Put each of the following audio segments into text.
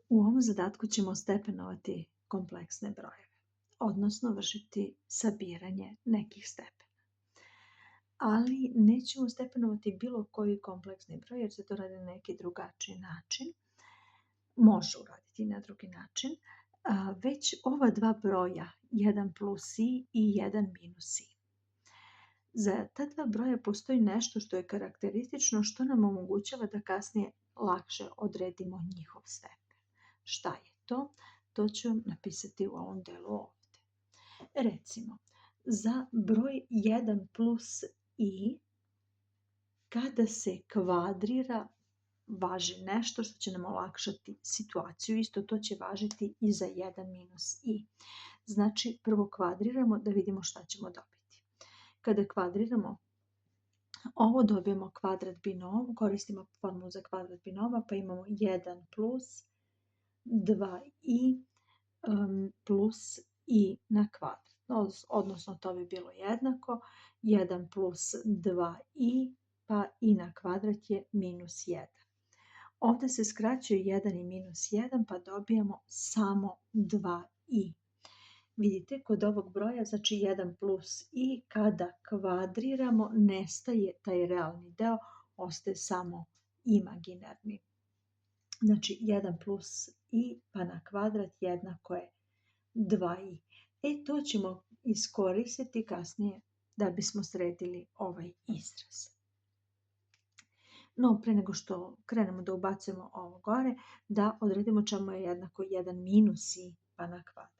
U ovom zadatku ćemo stepenovati kompleksne brojeve, odnosno vršiti sabiranje nekih stepena. Ali nećemo stepenovati bilo koji kompleksni broj jer se to radi na neki drugačiji način. Može uraditi na drugi način, već ova dva broja, 1 plus i 1 minus i. Za ta dva broja postoji nešto što je karakteristično, što nam omogućava da kasnije lakše odredimo njihov stepen. Šta je to? To ću vam napisati u ovom delu ovdje. Recimo, za broj 1 plus i, kada se kvadrira, važi nešto što će nam olakšati situaciju. Isto to će važiti i za 1 minus i. Znači, prvo kvadriramo da vidimo šta ćemo dobiti. Kada kvadriramo ovo, dobijemo kvadrat binom, koristimo formulu za kvadrat binoma, pa imamo 1 plus 2i plus i na kvadrat. Odnosno, to bi bilo jednako 1 plus 2i, pa i na kvadrat je minus 1. Ovdje se skraćuje 1 i minus 1, pa dobijamo samo 2i. Vidite, kod ovog broja, znači 1 plus i, kada kvadriramo, nestaje taj realni deo, ostaje samo imaginarni. Znači 1 plus i, pa na kvadrat jednako je 2i. To ćemo iskoristiti kasnije da bismo sredili ovaj izraz. No, pre nego što krenemo da ubacujemo ovo gore, da odredimo čemu je jednako 1 minus i pa na kvadrat.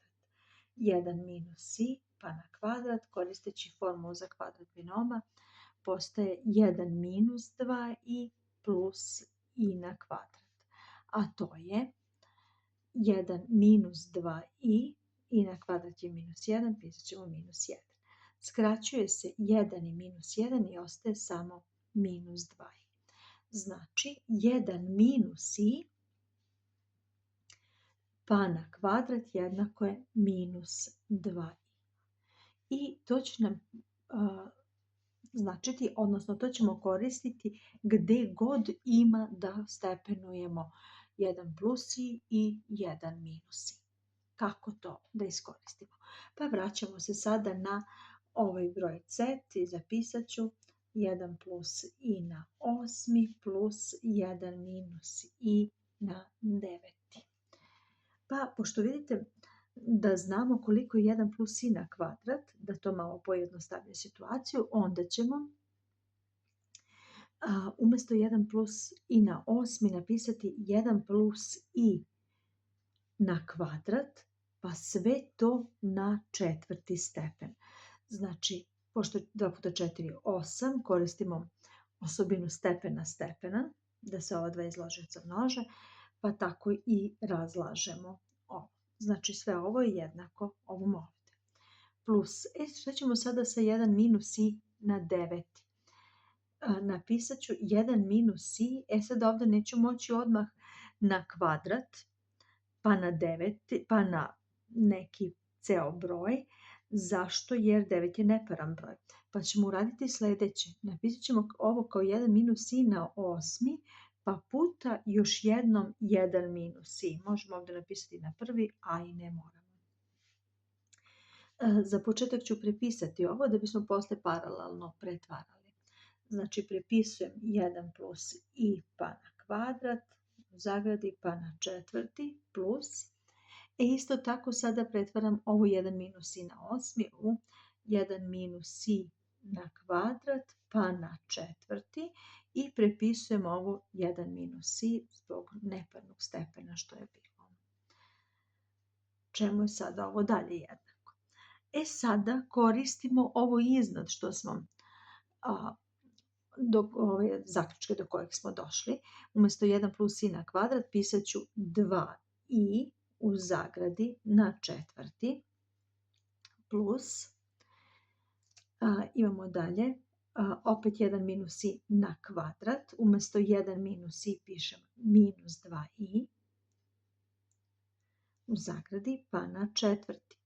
1 minus i pa na kvadrat, koristeći formulu za kvadrat binoma, postaje 1 minus 2i plus i na kvadrat. A to je 1 minus 2i, i na kvadrat je minus 1, pisat ćemo minus 1. Skraćuje se 1 i minus 1 i ostaje samo minus 2i. Znači, 1 minus i pa na kvadrat jednako je minus 2i. I to će nam značiti, odnosno to ćemo koristiti gdje god ima da stepenujemo 1 plus i 1 minus i. Kako to da iskoristimo? Pa vraćamo se sada na ovaj broj z i zapisat ću 1 plus i na 8 plus 1 minus i na 9. Pa, pošto vidite da znamo koliko je 1 plus i na kvadrat, da to malo pojednostavlja situaciju, onda ćemo umjesto 1 plus i na 8 napisati 1 plus i na kvadrat, pa sve to na četvrti stepen. Znači, pošto 2 puta 4 je 8, koristimo osobinu stepena, da se ova dva izložica množe, pa tako i razlažemo ovo. Znači, sve ovo je jednako ovom ovdje. Plus, što ćemo sada sa 1 minus i na 9? Napisat ću 1 minus i, sad ovdje neću moći odmah na kvadrat, pa na 9, pa na neki ceo broj. Zašto? Jer 9 je neparan broj. Pa ćemo uraditi sljedeće. Napisat ćemo ovo kao 1 minus i na 8, pa puta još jednom 1 minus i. Možemo ovdje napisati na prvi, a i ne moramo. Za početak ću prepisati ovo da bismo posle paralelno pretvarali. Znači, prepisujem 1 plus i pa na kvadrat, u zagradi pa na četvrti, plus. Isto tako sada pretvaram ovo 1 minus i na 8 u 1 minus i na kvadrat pa na četvrti i prepisujem ovo 1 minus i zbog neparnog stepena što je bilo. Čemu je sada ovo dalje jednako? Sada koristimo ovo iznad što smo do ove zaključke do kojeg smo došli. Umjesto 1 plus i na kvadrat pisat ću 2i u zagradi na četvrti plus, imamo dalje, opet 1 minus i na kvadrat, umjesto 1 minus i pišem minus 2i u zagradi pa na četvrti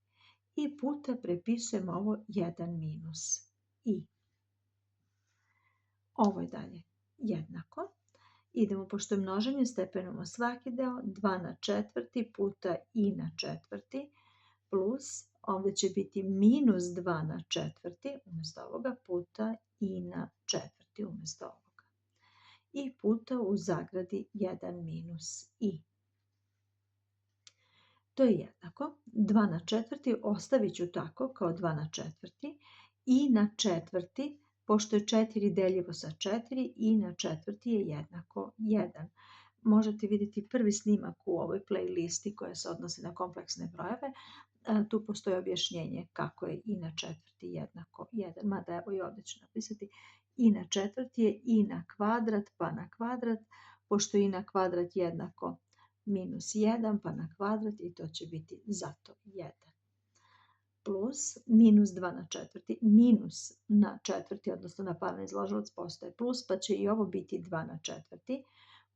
i puta prepisujem ovo 1 minus i. Ovo je dalje jednako Idemo, pošto je množenje, stepenujemo svaki deo, 2 na četvrti puta i na četvrti, plus, ovdje će biti minus 2 na četvrti, umjesto ovoga, puta i na četvrti, umjesto ovoga. I puta u zagradi 1 minus i. To je jednako, 2 na četvrti ostavit ću tako kao 2 na četvrti, i na četvrti, pošto je 4 deljivo sa 4, i na četvrti je jednako 1. Možete vidjeti prvi snimak u ovoj playlisti koja se odnosi na kompleksne brojeve. Tu postoji objašnjenje kako je i na četvrti jednako 1, mada evo i ovdje ću napisati i na četvrti je i na kvadrat pa na kvadrat, pošto je i na kvadrat jednako minus 1 pa na kvadrat i to će biti zato 1. Plus minus 2 na četvrti, minus na četvrti, odnosno na parni izložilac postaje plus, pa će i ovo biti 2 na četvrti,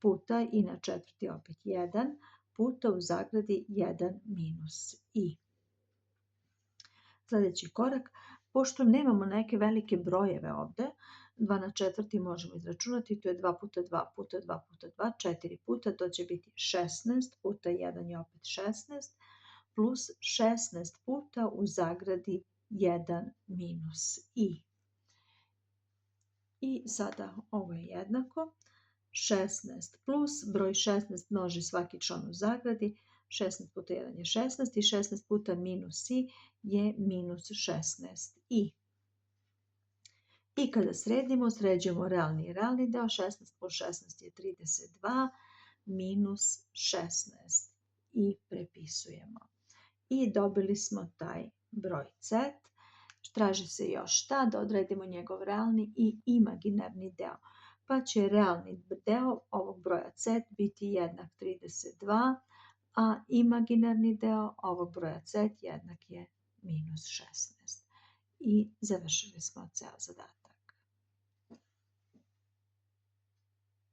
puta i na četvrti opet 1, puta u zagradi 1 minus i. Sljedeći korak, pošto nemamo neke velike brojeve ovdje, 2 na četvrti možemo izračunati, to je 2 puta 2 puta 2 puta 2, 4 puta, to će biti 16, puta 1 je opet 16, plus 16 puta u zagradi 1 minus i. I sada ovo je jednako, 16 plus broj 16 množi svaki član u zagradi, 16 puta 1 je 16 i 16 puta minus i je minus 16 i. I kada sređujemo realni i realni deo, 16 plus 16 je 32, minus 16 i prepisujemo. I dobili smo taj broj c. Traži se još šta, da odredimo njegov realni i imaginarni deo. Pa će realni deo ovog broja c biti jednak 32, a imaginarni deo ovog broja c jednak je minus 16. I završili smo ceo zadatak.